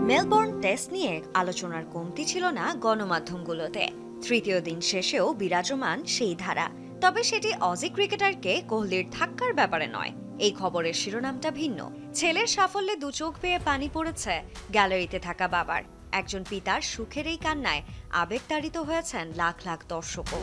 Melbourne test নিয়ে আলোচনার কমতি ছিল না গণমাধ্যমগুলোতে। তৃতীয় দিন শেষেও বিরাজমান সেই ধারা। তবে সেটি অজি ক্রিকেটারকে কোহলির ধাক্কার ব্যাপারে নয়। এই খবরের শিরোনামটা ভিন্ন। ছেলের সাফল্যে দু চোখ বেয়ে পানি পড়েছে গ্যালারিতে থাকা বাবার। একজন পিতার সুখের এই কান্নায় আবেগতাড়িত হয়েছেন লাখ লাখ দর্শকও।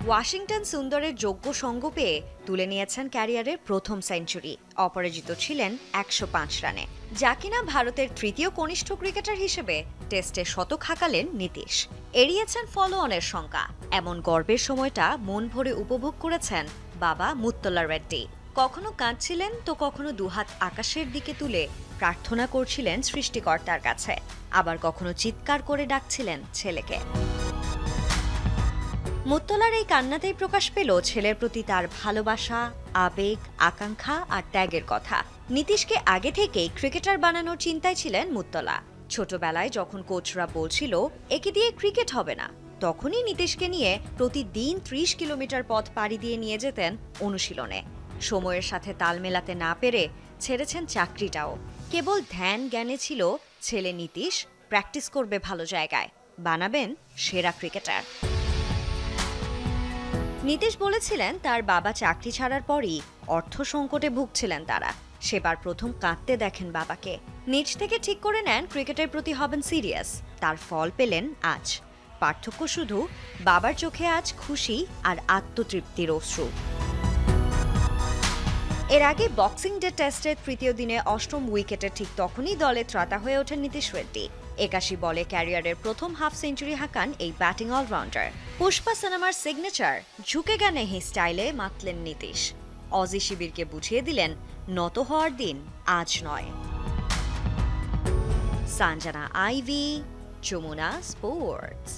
ওয়াশিংটন সুন্দরের যোগ্য সঙ্গ পেয়ে তুলে নিয়েছেন ক্যারিয়ারের প্রথম সেঞ্চুরি। অপরাজিত ছিলেন ১০৫ রানে, যা কিনা ভারতের তৃতীয় কনিষ্ঠ ক্রিকেটার হিসেবে টেস্টে শতক হাঁকালেন নীতিশ। এড়িয়েছেন ফলো অনের শঙ্কা। এমন গর্বের সময়টা মন ভরে উপভোগ করেছেন বাবা মুত্তলা রেড্ডি। কখনো কাঁদছিলেন তো কখনো দুহাত আকাশের দিকে তুলে প্রার্থনা করছিলেন সৃষ্টিকর্তার কাছে, আবার কখনো চিৎকার করে ডাকছিলেন ছেলেকে। মুত্তলার এই কান্নাতেই প্রকাশ পেল ছেলের প্রতি তার ভালোবাসা, আবেগ, আকাঙ্ক্ষা আর ত্যাগের কথা। নীতিশকে আগে থেকেই ক্রিকেটার বানানোর চিন্তায় ছিলেন মুত্তলা। ছোটবেলায় যখন কোচরা বলছিল একে দিয়ে ক্রিকেট হবে না, তখনই নীতিশকে নিয়ে প্রতিদিন ৩০ কিলোমিটার পথ পাড়ি দিয়ে নিয়ে যেতেন অনুশীলনে। সময়ের সাথে তাল মেলাতে না পেরে ছেড়েছেন চাকরিটাও। কেবল ধ্যান জ্ঞানে ছিল ছেলে নীতিশ প্র্যাকটিস করবে ভালো জায়গায়, বানাবেন সেরা ক্রিকেটার। নীতিশ বলেছিলেন তার বাবা চাকরি ছাড়ার পরই অর্থ সংকটে ভুগছিলেন তারা। সেবার প্রথম কাঁদতে দেখেন বাবাকে। নিজ থেকে ঠিক করে নেন ক্রিকেটের প্রতি হবেন সিরিয়াস। তার ফল পেলেন আজ। পার্থক্য শুধু বাবার চোখে আজ খুশি আর আত্মতৃপ্তির অশ্রু। এর আগে বক্সিং ডে টেস্টের তৃতীয় দিনে অষ্টম উইকেটে ঠিক তখনই দলে ত্রাতা হয়ে ওঠেন নীতিশ রেড্ডি। ৮১ বলে ক্যারিয়ারের প্রথম হাফ সেঞ্চুরি হাঁকান এই ব্যাটিং অলরাউন্ডার। পুষ্পা সিনেমার সিগনেচার ঝুঁকে গানে হি স্টাইলে মাতলেন নীতিশ। অজি শিবিরকে বুঝিয়ে দিলেন নত হওয়ার দিন আজ নয়। সানজানা আইভি, যমুনা স্পোর্টস।